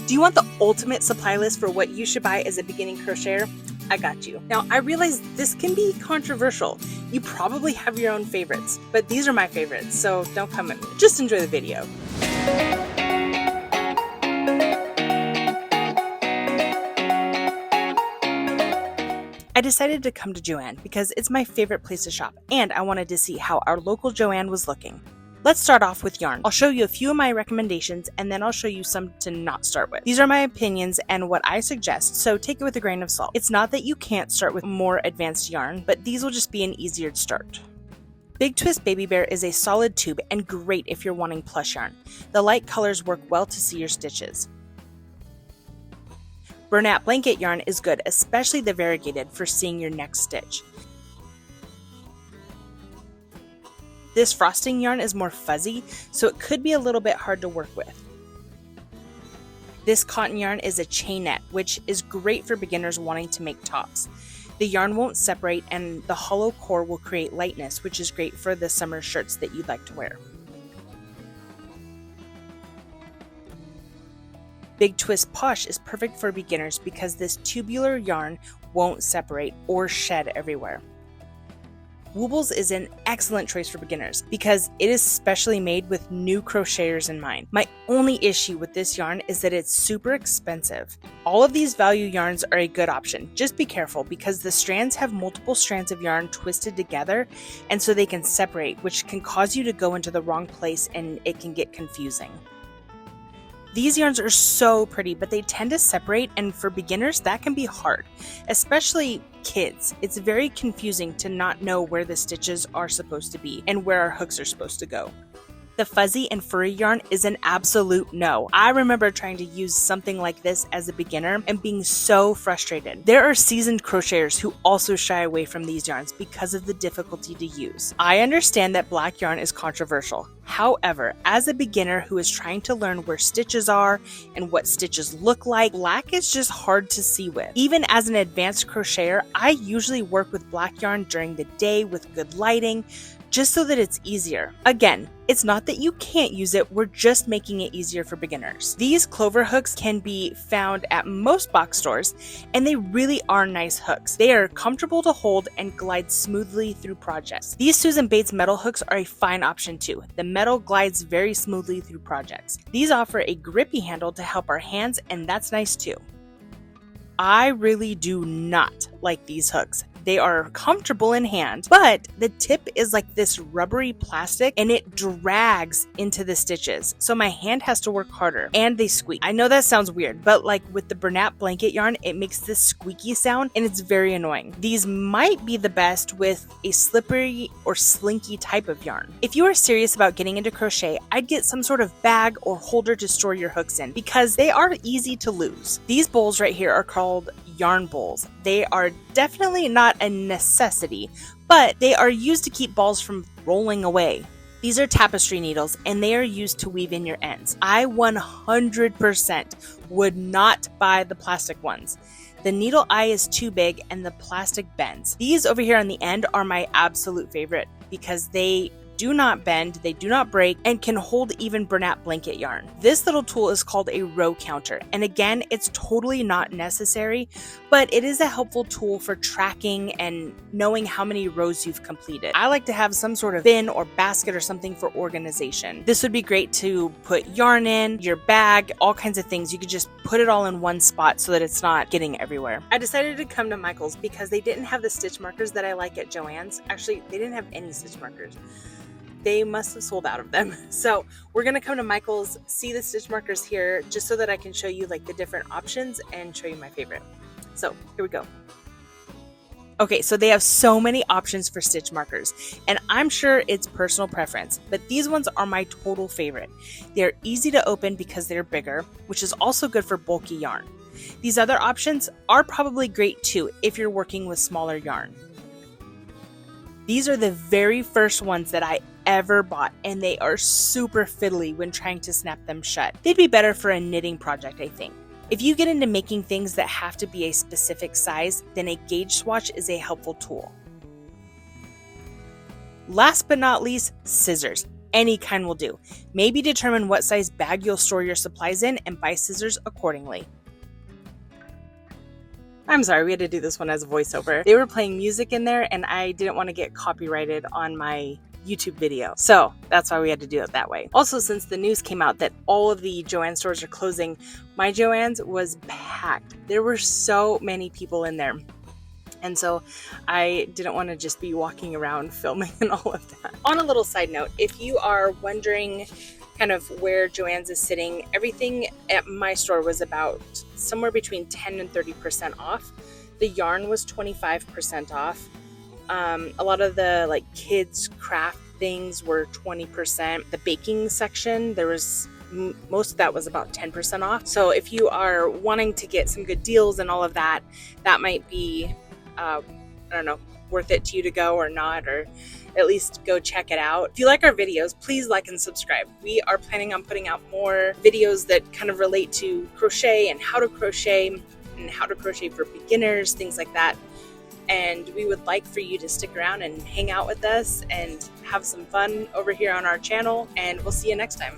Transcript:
Do you want the ultimate supply list for what you should buy as a beginning crocheter? I got you. Now, I realize this can be controversial. You probably have your own favorites, but these are my favorites, so don't come at me. Just enjoy the video. I decided to come to Joann because it's my favorite place to shop, and I wanted to see how our local Joann was looking. Let's start off with yarn. I'll show you a few of my recommendations, and then I'll show you some to not start with. These are my opinions and what I suggest, so take it with a grain of salt. It's not that you can't start with more advanced yarn, but these will just be an easier start. Big Twist Baby Bear is a solid tube and great if you're wanting plush yarn. The light colors work well to see your stitches. Bernat Blanket yarn is good, especially the variegated, for seeing your next stitch. This frosting yarn is more fuzzy, so it could be a little bit hard to work with. This cotton yarn is a chainette, which is great for beginners wanting to make tops. The yarn won't separate and the hollow core will create lightness, which is great for the summer shirts that you'd like to wear. Big Twist Posh is perfect for beginners because this tubular yarn won't separate or shed everywhere. Woobles is an excellent choice for beginners because it is specially made with new crocheters in mind. My only issue with this yarn is that it's super expensive. All of these value yarns are a good option. Just be careful because the strands have multiple strands of yarn twisted together, and so they can separate, which can cause you to go into the wrong place and it can get confusing. These yarns are so pretty, but they tend to separate, and for beginners that can be hard, especially kids. It's very confusing to not know where the stitches are supposed to be and where our hooks are supposed to go. The fuzzy and furry yarn is an absolute no. I remember trying to use something like this as a beginner and being so frustrated. There are seasoned crocheters who also shy away from these yarns because of the difficulty to use. I understand that black yarn is controversial. However, as a beginner who is trying to learn where stitches are and what stitches look like, black is just hard to see with. Even as an advanced crocheter, I usually work with black yarn during the day with good lighting, just so that it's easier. Again, it's not that you can't use it, we're just making it easier for beginners. These clover hooks can be found at most box stores, and they really are nice hooks. They are comfortable to hold and glide smoothly through projects. These Susan Bates metal hooks are a fine option too. The metal glides very smoothly through projects. These offer a grippy handle to help our hands, and that's nice too. I really do not like these hooks. They are comfortable in hand, but the tip is like this rubbery plastic and it drags into the stitches. So my hand has to work harder and they squeak. I know that sounds weird, but like with the Bernat Blanket yarn, it makes this squeaky sound and it's very annoying. These might be the best with a slippery or slinky type of yarn. If you are serious about getting into crochet, I'd get some sort of bag or holder to store your hooks in because they are easy to lose. These bowls right here are called yarn bowls. They are definitely not a necessity, but they are used to keep balls from rolling away. These are tapestry needles and they are used to weave in your ends. I 100% would not buy the plastic ones. The needle eye is too big and the plastic bends. These over here on the end are my absolute favorite because they do not bend, they do not break, and can hold even Bernat Blanket yarn. This little tool is called a row counter, and again, it's totally not necessary, but it is a helpful tool for tracking and knowing how many rows you've completed. I like to have some sort of bin or basket or something for organization. This would be great to put yarn in, your bag, all kinds of things. You could just put it all in one spot so that it's not getting everywhere. I decided to come to Michael's because they didn't have the stitch markers that I like at Joann's. Actually, they didn't have any stitch markers. They must have sold out of them. So we're gonna come to Michael's, see the stitch markers here, just so that I can show you like the different options and show you my favorite. So here we go. Okay, so they have so many options for stitch markers, and I'm sure it's personal preference, but these ones are my total favorite. They're easy to open because they're bigger, which is also good for bulky yarn. These other options are probably great too if you're working with smaller yarn. These are the very first ones that I ever bought, and they are super fiddly when trying to snap them shut. They'd be better for a knitting project, I think. If you get into making things that have to be a specific size, then a gauge swatch is a helpful tool. Last but not least, scissors. Any kind will do. Maybe determine what size bag you'll store your supplies in and buy scissors accordingly. I'm sorry, we had to do this one as a voiceover. They were playing music in there and I didn't want to get copyrighted on my YouTube video. So that's why we had to do it that way. Also, since the news came out that all of the Joann stores are closing, my Joann's was packed. There were so many people in there. And so I didn't want to just be walking around filming and all of that. On a little side note, if you are wondering kind of where Joann's is sitting, everything at my store was about somewhere between 10 and 30% off. The yarn was 25% off. A lot of the like kids craft things were 20%. The baking section, there was most of that was about 10% off. So if you are wanting to get some good deals and all of that, that might be I don't know, worth it to you to go or not, or at least go check it out. If you like our videos, please like and subscribe. We are planning on putting out more videos that kind of relate to crochet and how to crochet for beginners, things like that. And we would like for you to stick around and hang out with us and have some fun over here on our channel, and we'll see you next time.